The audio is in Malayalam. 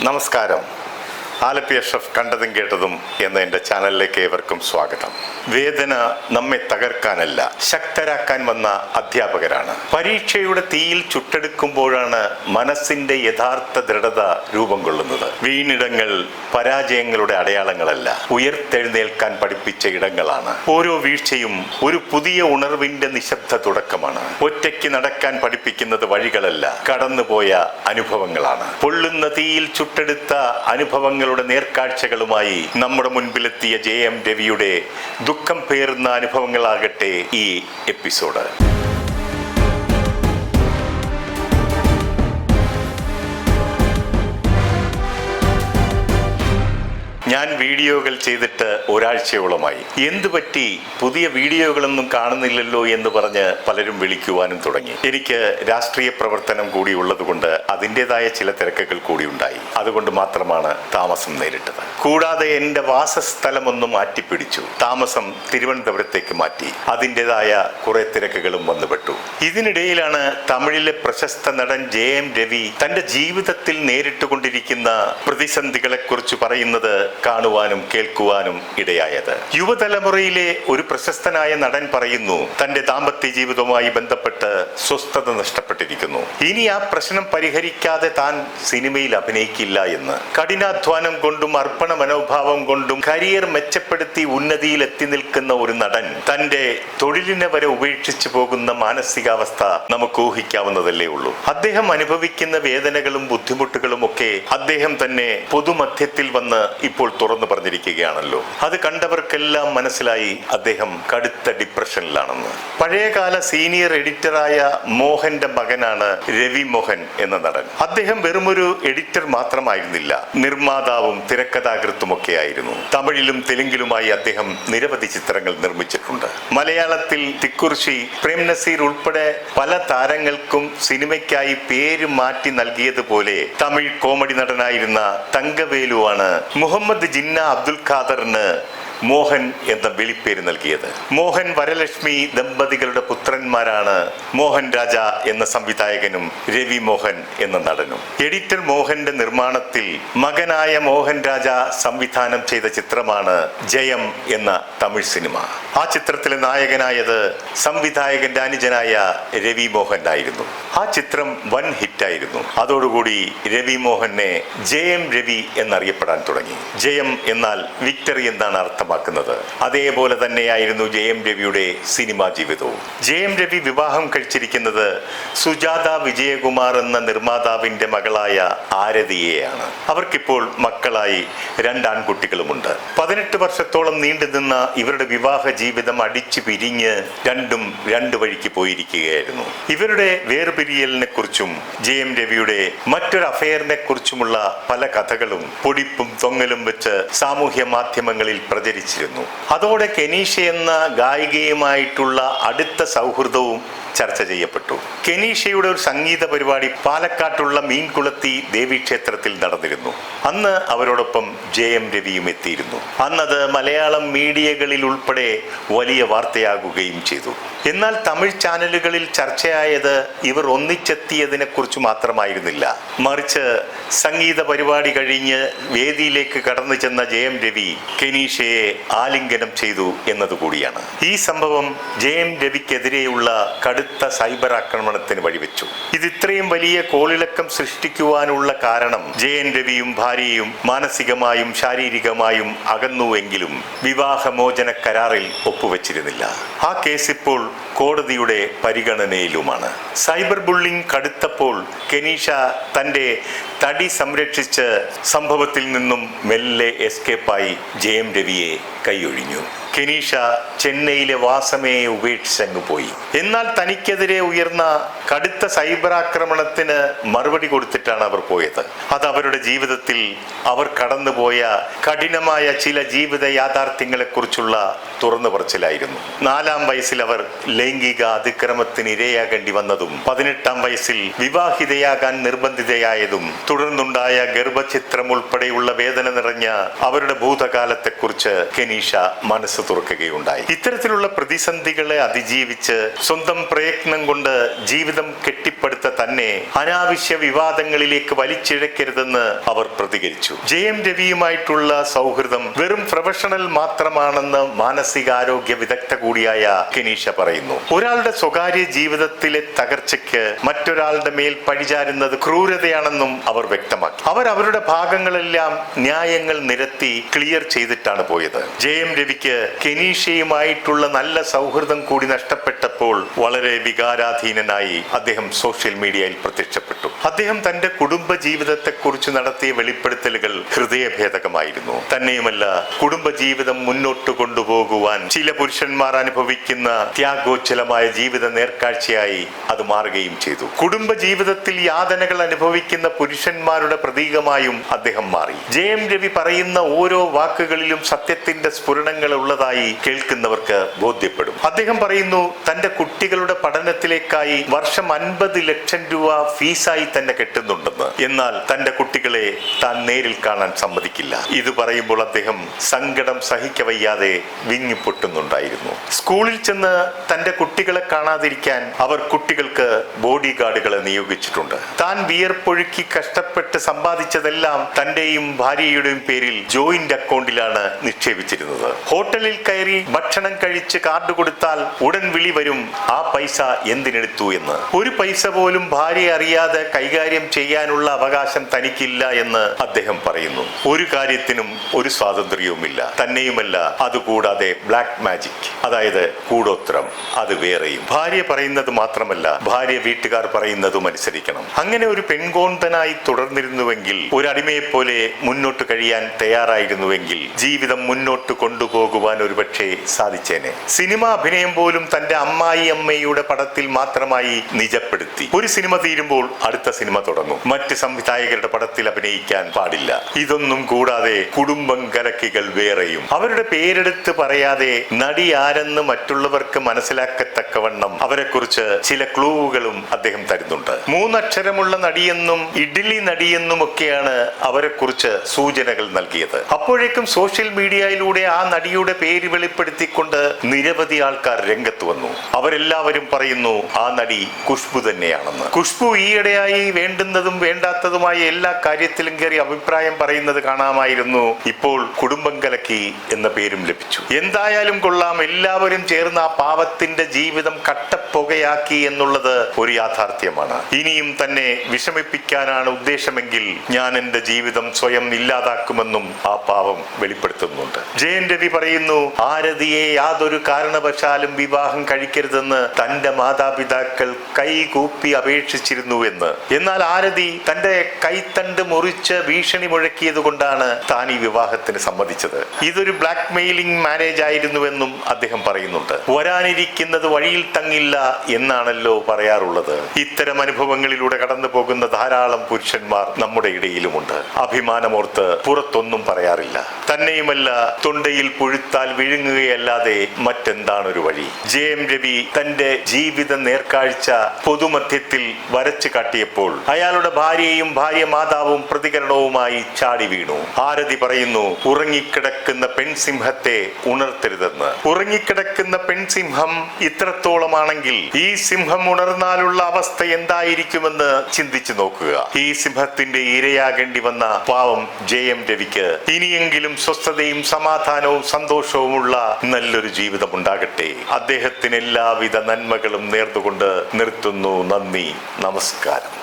നമസ്കാരം. ആലപ്പി അഷ്റഫ് കണ്ടതും കേട്ടതും എന്ന എൻ്റെ ചാനലിലേക്ക് ഏവർക്കും സ്വാഗതം. വേദന നമ്മെ തകർക്കാനല്ല, ശക്തരാക്കാൻ വന്ന അധ്യാപകരാണ്. പരീക്ഷയുടെ തീയിൽ ചുട്ടെടുക്കുമ്പോഴാണ് മനസ്സിന്റെ യഥാർത്ഥ ദൃഢത രൂപം കൊള്ളുന്നത്. വീണിടങ്ങൾ പരാജയങ്ങളുടെ അടയാളങ്ങളല്ല, ഉയർത്തെഴുന്നേൽക്കാൻ പഠിപ്പിച്ച ഇടങ്ങളാണ്. ഓരോ വീഴ്ചയും ഒരു പുതിയ ഉണർവിന്റെ നിശബ്ദ തുടക്കമാണ്. ഒറ്റയ്ക്ക് നടക്കാൻ പഠിപ്പിക്കുന്നത് വഴികളല്ല, കടന്നുപോയ അനുഭവങ്ങളാണ്. പൊള്ളുന്ന തീയിൽ ചുട്ടെടുത്ത അനുഭവങ്ങളുടെ നേർക്കാഴ്ചകളുമായി നമ്മുടെ മുൻപിലെത്തിയ JM രവിയുടെ ദുഃഖം പേറുന്ന അനുഭവങ്ങളാകട്ടെ ഈ എപ്പിസോഡ്. ഞാൻ വീഡിയോകൾ ചെയ്തിട്ട് ഒരാഴ്ചയോളമായി. എന്തു പറ്റി, പുതിയ വീഡിയോകളൊന്നും കാണുന്നില്ലല്ലോ എന്ന് പറഞ്ഞ് പലരും വിളിക്കുവാനും തുടങ്ങി. എനിക്ക് രാഷ്ട്രീയ പ്രവർത്തനം കൂടി ഉള്ളതുകൊണ്ട് അതിൻ്റെതായ ചില തിരക്കുകൾ കൂടി ഉണ്ടായി. അതുകൊണ്ട് മാത്രമാണ് താമസം നേരിട്ടത്. കൂടാതെ എൻ്റെ വാസസ്ഥലമൊന്നും മാറ്റിപ്പിടിച്ചു. താമസം തിരുവനന്തപുരത്തേക്ക് മാറ്റി. അതിൻ്റെതായ കുറെ തിരക്കുകളും വന്നുപെട്ടു. ഇതിനിടയിലാണ് തമിഴിലെ പ്രശസ്ത നടൻ JM രവി തൻ്റെ ജീവിതത്തിൽ നേരിട്ടുകൊണ്ടിരിക്കുന്ന പ്രതിസന്ധികളെക്കുറിച്ച് പറയുന്നത് കാണുവാനും കേൾക്കുവാനും ഇടയായത്. യുവതലമുറയിലെ ഒരു പ്രശസ്തനായ നടൻ പറയുന്നു, തന്റെ ദാമ്പത്യ ജീവിതവുമായി ബന്ധപ്പെട്ട് സ്വസ്ഥത നഷ്ടപ്പെട്ടിരിക്കുന്നു. ഇനി ആ പ്രശ്നം പരിഹരിക്കാതെ താൻ സിനിമയിൽ അഭിനയിക്കില്ല എന്ന്. കഠിനാധ്വാനം കൊണ്ടും അർപ്പണ മനോഭാവം കൊണ്ടും കരിയർ മെച്ചപ്പെടുത്തി ഉന്നതിയിൽ എത്തി നിൽക്കുന്ന ഒരു നടൻ തന്റെ തൊഴിലിനെ വരെ ഉപേക്ഷിച്ചു പോകുന്ന മാനസികാവസ്ഥ നമുക്ക് ഊഹിക്കാവുന്നതല്ലേ ഉള്ളൂ. അദ്ദേഹം അനുഭവിക്കുന്ന വേദനകളും ബുദ്ധിമുട്ടുകളും ഒക്കെ അദ്ദേഹം തന്നെ പൊതുമധ്യത്തിൽ വന്ന് ഇപ്പോൾ തുറന്നു പറഞ്ഞിരിക്കുകയാണല്ലോ. അത് കണ്ടവർക്കെല്ലാം മനസ്സിലായി അദ്ദേഹം കടുത്ത ഡിപ്രഷനിലാണെന്ന്. പഴയകാല സീനിയർ എഡിറ്ററായ മോഹന്റെ മകനാണ് രവി മോഹൻ എന്ന നടൻ. അദ്ദേഹം വെറുമൊരു എഡിറ്റർ മാത്രമായിരുന്നില്ല, നിർമ്മാതാവും തിരക്കഥാകൃത്തുമൊക്കെ ആയിരുന്നു. തമിഴിലും തെലുങ്കിലുമായി അദ്ദേഹം നിരവധി ചിത്രങ്ങൾ നിർമ്മിച്ചിട്ടുണ്ട്. മലയാളത്തിൽ തിക്കുറിശി, പ്രേം നസീർ ഉൾപ്പെടെ പല താരങ്ങൾക്കും സിനിമയ്ക്കായി പേര് മാറ്റി നൽകിയതുപോലെ തമിഴ് കോമഡി നടനായിരുന്ന തങ്കവേലുവാണ് മുഹമ്മദ് ജിന്ന അബ്ദുൽ ഖാദറിന് മോഹൻ എന്ന വിളിപ്പേര് നൽകിയത്. മോഹൻ വരലക്ഷ്മി ദമ്പതികളുടെ പുത്രന്മാരാണ് മോഹൻ രാജ എന്ന സംവിധായകനും രവി മോഹൻ എന്ന നടനും. എഡിറ്റർ മോഹന്റെ നിർമ്മാണത്തിൽ മകനായ മോഹൻ രാജ സംവിധാനം ചെയ്ത ചിത്രമാണ് ജയം എന്ന തമിഴ് സിനിമ. ആ ചിത്രത്തിലെ നായകനായത് സംവിധായകന്റെ അനുജനായ രവി മോഹൻ ആയിരുന്നു. ആ ചിത്രം വൻ ഹിറ്റായിരുന്നു. അതോടുകൂടി രവി മോഹനെ JM രവി എന്നറിയപ്പെടാൻ തുടങ്ങി. ജയം എന്നാൽ വിക്ടറി എന്നാണ് അർത്ഥമാക്കുന്നത്. അതേപോലെ തന്നെയായിരുന്നു JM രവിയുടെ സിനിമാ ജീവിതവും. JM രവി വിവാഹം കഴിച്ചിരിക്കുന്നത് സുജാത വിജയകുമാർ എന്ന നിർമ്മാതാവിന്റെ മകളായ ആരതിയെയാണ്. അവർക്കിപ്പോൾ മക്കളായി 2 ആൺകുട്ടികളുമുണ്ട്. 18 വർഷത്തോളം നീണ്ടുനിന്ന ഇവരുടെ വിവാഹ ജീവിതം അടിച്ചു പിരിഞ്ഞ് രണ്ടും 2 വഴിക്ക് പോയിരിക്കുകയായിരുന്നു. ഇവരുടെ വേർപിരിയലിനെ കുറിച്ചും JM രവിയുടെ മറ്റൊരു അഫെയറിനെ കുറിച്ചുമുള്ള പല കഥകളും പൊടിപ്പും തൊങ്ങലും വെച്ച് സാമൂഹ്യ മാധ്യമങ്ങളിൽ പ്രചരിച്ചിരുന്നു. അതോടെ കെനീഷ എന്ന ഗായികയുമായിട്ടുള്ള അടുത്ത സൗഹൃദവും ചർച്ച ചെയ്യപ്പെട്ടു. കെനീഷയുടെ ഒരു സംഗീത പരിപാടി പാലക്കാട്ടുള്ള മീൻകുളത്തി ദേവീക്ഷേത്രത്തിൽ നടന്നിരുന്നു. അന്ന് അവരോടൊപ്പം JM രവിയും എത്തിയിരുന്നു. അന്നത് മലയാളം മീഡിയകളിൽ ഉൾപ്പെടെ വലിയ വാർത്തയാകുകയും ചെയ്തു. എന്നാൽ തമിഴ് ചാനലുകളിൽ ചർച്ചയായത് ഇവർ ഒന്നിച്ചെത്തിയതിനെ കുറിച്ച് മാത്രമായിരുന്നില്ല, മറിച്ച് സംഗീത പരിപാടി കഴിഞ്ഞ് വേദിയിലേക്ക് കടന്നു ചെന്ന JM രവി കെനീഷയെ ആലിംഗനം ചെയ്തു എന്നതുകൂടിയാണ്. ഈ സംഭവം JM രവിക്കെതിരെയുള്ള കടുത്ത സൈബർ ആക്രമണത്തിന് വഴിവെച്ചു. ഇത് ഇത്രയും വലിയ കോളിളക്കം സൃഷ്ടിക്കുവാനുള്ള കാരണം JM രവിയും ഭാര്യയും മാനസികമായും ശാരീരികമായും അകന്നുവെങ്കിലും വിവാഹമോചന കരാറിൽ ഒപ്പുവെച്ചിരുന്നില്ല. ആ കേസ് ഇപ്പോൾ കോടതിയുടെ പരിഗണനയിലുമാണ്. സൈബർ ബുള്ളിംഗ് കടുത്തപ്പോൾ കെനീഷ തന്റെ തടി സംരക്ഷിച്ച് സംഭവത്തിൽ നിന്നും മെല്ലെ എസ്കേപ്പായി JM രവിയെ കൈയൊഴിഞ്ഞു. കെനീഷ ചെന്നൈയിലെ വാസമയെ ഉപേക്ഷിച്ചങ്ങ് പോയി. എന്നാൽ തനിക്കെതിരെ ഉയർന്ന കടുത്ത സൈബർ ആക്രമണത്തിന് മറുപടി കൊടുത്തിട്ടാണ് അവർ പോയത്. അത് അവരുടെ ജീവിതത്തിൽ അവർ കടന്നുപോയ കഠിനമായ ചില ജീവിത യാഥാർത്ഥ്യങ്ങളെക്കുറിച്ചുള്ള തുറന്നു പറച്ചിലായിരുന്നു. 4-ാം വയസ്സിൽ അവർ ലൈംഗിക അതിക്രമത്തിന് ഇരയാകേണ്ടി വന്നതും 18-ാം വയസ്സിൽ വിവാഹിതയാകാൻ നിർബന്ധിതയായതും തുടർന്നുണ്ടായ ഗർഭചിത്രം ഉൾപ്പെടെയുള്ള വേദന നിറഞ്ഞ അവരുടെ ഭൂതകാലത്തെക്കുറിച്ച് കെനീഷ മനസ്സ് തുറക്കുകയുണ്ടായി. ഇത്തരത്തിലുള്ള പ്രതിസന്ധികളെ അതിജീവിച്ച് സ്വന്തം പ്രയത്നം കൊണ്ട് ജീവിതം കെട്ടിപ്പടുത്ത തന്നെ അനാവശ്യ വിവാദങ്ങളിലേക്ക് വലിച്ചിഴക്കരുതെന്ന് അവർ പ്രതികരിച്ചു. ജയം രവിയുമായിട്ടുള്ള സൗഹൃദം വെറും പ്രൊഫഷണൽ മാത്രമാണെന്ന് മാനസികാരോഗ്യ വിദഗ്ധ കൂടിയായ കെനീഷ പറയുന്നു. ഒരാളുടെ സ്വകാര്യ ജീവിതത്തിലെ തകർച്ചയ്ക്ക് മറ്റൊരാളുടെ മേൽ പഴിചാരുന്നത് ക്രൂരതയാണെന്നും അവർ വ്യക്തമാക്കി. അവർ അവരുടെ ഭാഗങ്ങളെല്ലാം ന്യായങ്ങൾ നിരത്തി ക്ലിയർ ചെയ്തിട്ടാണ് പോയത്. ജയം രവിക്ക് കെനീഷയുമായിട്ടുള്ള നല്ല സൗഹൃദം കൂടി നഷ്ടപ്പെട്ടപ്പോൾ വളരെ വികാരാധീനനായി അദ്ദേഹം സോഷ്യൽ മീഡിയയിൽ പ്രത്യക്ഷപ്പെട്ടു. അദ്ദേഹം തന്റെ കുടുംബ ജീവിതത്തെക്കുറിച്ച് നടത്തിയ വെളിപ്പെടുത്തലുകൾ ഹൃദയഭേദകമായിരുന്നു. തന്നെയുമല്ല, കുടുംബജീവിതം മുന്നോട്ട് കൊണ്ടുപോകുവാൻ ചില പുരുഷന്മാർ അനുഭവിക്കുന്ന ത്യാഗോജ്ജലമായ ജീവിത നേർക്കാഴ്ചയായി അത് മാറുകയും ചെയ്തു. കുടുംബജീവിതത്തിൽ യാതനകൾ അനുഭവിക്കുന്ന പുരുഷന്മാരുടെ പ്രതീകമായും അദ്ദേഹം മാറി. ജയം രവി പറയുന്ന ഓരോ വാക്കുകളിലും സത്യത്തിന്റെ സ്ഫുരണങ്ങൾ ഉള്ളതായി കേൾക്കുന്നവർക്ക് ബോധ്യപ്പെടും. അദ്ദേഹം പറയുന്നു, തന്റെ കുട്ടികളുടെ പഠനത്തിലേക്കായി വർഷം 50 ലക്ഷം രൂപ ഫീസായി തന്നെ കെട്ടുന്നുണ്ടെന്ന്. എന്നാൽ തന്റെ കുട്ടികളെ താൻ നേരിൽ കാണാൻ സമ്മതിക്കില്ല. ഇത് പറയുമ്പോൾ അദ്ദേഹം സങ്കടം സഹിക്കവയ്യാതെ വിങ്ങിപ്പൊട്ടുന്നുണ്ടായിരുന്നു. സ്കൂളിൽ ചെന്ന് തന്റെ കുട്ടികളെ കാണാതിരിക്കാൻ അവർ കുട്ടികൾക്ക് ബോഡി ഗാർഡുകളെ നിയോഗിച്ചിട്ടുണ്ട്. താൻ വിയർപ്പൊഴുക്കി കഷ്ടപ്പെട്ട് സമ്പാദിച്ചതെല്ലാം തന്റെയും ഭാര്യയുടെയും പേരിൽ ജോയിന്റ് അക്കൗണ്ടിലാണ് നിക്ഷേപിച്ചിരുന്നത്. ഹോട്ടലിൽ കയറി ഭക്ഷണം കഴിച്ച് കാർഡ് കൊടുത്താൽ ഉടൻ വിളി വരും, ആ പൈസ എന്തിനെടുത്തു എന്ന്. ഒരു പൈസ പോലും ഭാര്യ അറിയാതെ കൈകാര്യം ചെയ്യാനുള്ള അവകാശം തനിക്കില്ല എന്ന് അദ്ദേഹം പറയുന്നു. ഒരു കാര്യത്തിനും ഒരു സ്വാതന്ത്ര്യവുമില്ല. തന്നെയുമല്ല, അതുകൂടാതെ ബ്ലാക്ക് മാജിക്, അതായത് കൂടോത്രം, അത് വേറെയും. ഭാര്യ പറയുന്നത് മാത്രമല്ല, ഭാര്യ വീട്ടുകാർ പറയുന്നതും അനുസരിക്കണം. അങ്ങനെ ഒരു പെൺകോന്തനായി തുടർന്നിരുന്നുവെങ്കിൽ, ഒരു അടിമയെ പോലെ മുന്നോട്ട് കഴിയാൻ തയ്യാറായിരുന്നുവെങ്കിൽ ജീവിതം മുന്നോട്ട് കൊണ്ടുപോകുവാൻ ഒരുപക്ഷെ സാധിച്ചേനെ. സിനിമ അഭിനയം പോലും തന്റെ അമ്മായിയമ്മയുടെ പടത്തിൽ മാത്രമായി നിജപ്പെടുത്തി. ഒരു സിനിമ തീരുമ്പോൾ അടുത്ത സിനിമ തുടങ്ങും. മറ്റ് സംവിധായകരുടെ പടത്തിൽ അഭിനയിക്കാൻ പാടില്ല. ഇതൊന്നും കൂടാതെ കുടുംബം കലക്കികൾ വേറെയും. അവരുടെ പേരെടുത്ത് പറയാതെ നടി ആരെന്ന് മറ്റുള്ളവർക്ക് മനസ്സിലാക്കത്തക്കവണ്ണം അവരെക്കുറിച്ച് ചില ക്ലൂവുകളും അദ്ദേഹം തരുന്നുണ്ട്. 3 അക്ഷരമുള്ള നടിയെന്നും ഇഡ്ഡലി നടിയെന്നും ഒക്കെയാണ് അവരെക്കുറിച്ച് സൂചനകൾ നൽകിയത്. അപ്പോഴേക്കും സോഷ്യൽ മീഡിയയിലൂടെ ആ നടിയുടെ പേര് വെളിപ്പെടുത്തിക്കൊണ്ട് നിരവധി ആൾക്കാർ രംഗത്ത് വന്നു. അവരെല്ലാവരും പറയുന്നു, ആ നടി ഖുഷ്ബു തന്നെയാണെന്ന്. ഖുഷ്ബു ഈയിടെയായി വേണ്ടുന്നതും വേണ്ടാത്തതുമായ എല്ലാ കാര്യത്തിലും കയറി അഭിപ്രായം പറയുന്നത് കാണാമായിരുന്നു. ഇപ്പോൾ കുടുംബം കലക്കി എന്ന പേരും ലഭിച്ചു. എന്തായാലും കൊള്ളാം, എല്ലാവരും ചേർന്ന് ആ പാവത്തിന്റെ ജീവിതം കട്ടപ്പുകയാക്കി എന്നുള്ളത് ഒരു യാഥാർത്ഥ്യമാണ്. ഇനിയും തന്നെ വിഷമിപ്പിക്കാനാണ് ഉദ്ദേശമെങ്കിൽ ഞാൻ എന്റെ ജീവിതം സ്വയം ഇല്ലാതാക്കുമെന്നും ആ പാവം വെളിപ്പെടുത്തുന്നുണ്ട്. ജയൻ രവി പറയുന്നു, ആരതിയെ യാതൊരു കാരണവശാലും വിവാഹം കഴിക്കരുതെന്ന് തന്റെ മാതാപിതാക്കൾ കൈകൂപ്പി അപേക്ഷിച്ചിരുന്നുവെന്ന്. എന്നാൽ ആരതി തന്റെ കൈത്തണ്ട് മുറിച്ച് ഭീഷണി മുഴക്കിയത് കൊണ്ടാണ് താൻ ഈ വിവാഹത്തിന് സമ്മതിച്ചത്. ഇതൊരു ബ്ലാക്ക് മെയിലിംഗ് മാരേജ് ആയിരുന്നുവെന്നും അദ്ദേഹം പറയുന്നുണ്ട്. വരാനിരിക്കുന്നത് വഴിയിൽ തങ്ങില്ല എന്നാണല്ലോ പറയാറുള്ളത്. ഇത്തരം അനുഭവങ്ങളിലൂടെ കടന്നു പോകുന്ന ധാരാളം പുരുഷന്മാർ നമ്മുടെ ഇടയിലുമുണ്ട്. അഭിമാനമോർത്ത് പുറത്തൊന്നും പറയാറില്ല. തന്നെയുമല്ല, തൊണ്ടയിൽ പുഴുത്താൽ വിഴുങ്ങുകയല്ലാതെ മറ്റെന്താണ് ഒരു വഴി? ജയം രവി തന്റെ ജീവിത നേർക്കാഴ്ച പൊതുമധ്യത്തിൽ വരച്ചു കാട്ടിയപ്പോൾ അയാളുടെ ഭാര്യയും ഭാര്യ മാതാവും പ്രതികരണവുമായി ചാടി വീണു. ആരതി പറയുന്നു, ഉറങ്ങിക്കിടക്കുന്ന പെൺസിംഹത്തെ ഉണർത്തരുതെന്ന്. ഉറങ്ങിക്കിടക്കുന്ന പെൺസിംഹം ഇത്രത്തോളമാണെങ്കിൽ ഈ സിംഹം ഉണർന്നാലുള്ള അവസ്ഥ എന്തായിരിക്കുമെന്ന് ചിന്തിച്ചു നോക്കുക. ഈ സിംഹത്തിന്റെ ഇരയാകേണ്ടി വന്ന പാവം ജയം രവിക്ക് ഇനിയെങ്കിലും സ്വസ്ഥതയും സമാധാനവും സന്തോഷവുമുള്ള നല്ലൊരു ജീവിതം ഉണ്ടാകട്ടെ. അദ്ദേഹത്തിന് എല്ലാവിധ നന്മകളും നേർന്നുകൊണ്ട് നിർത്തുന്നു. നന്ദി, നമസ്കാരം.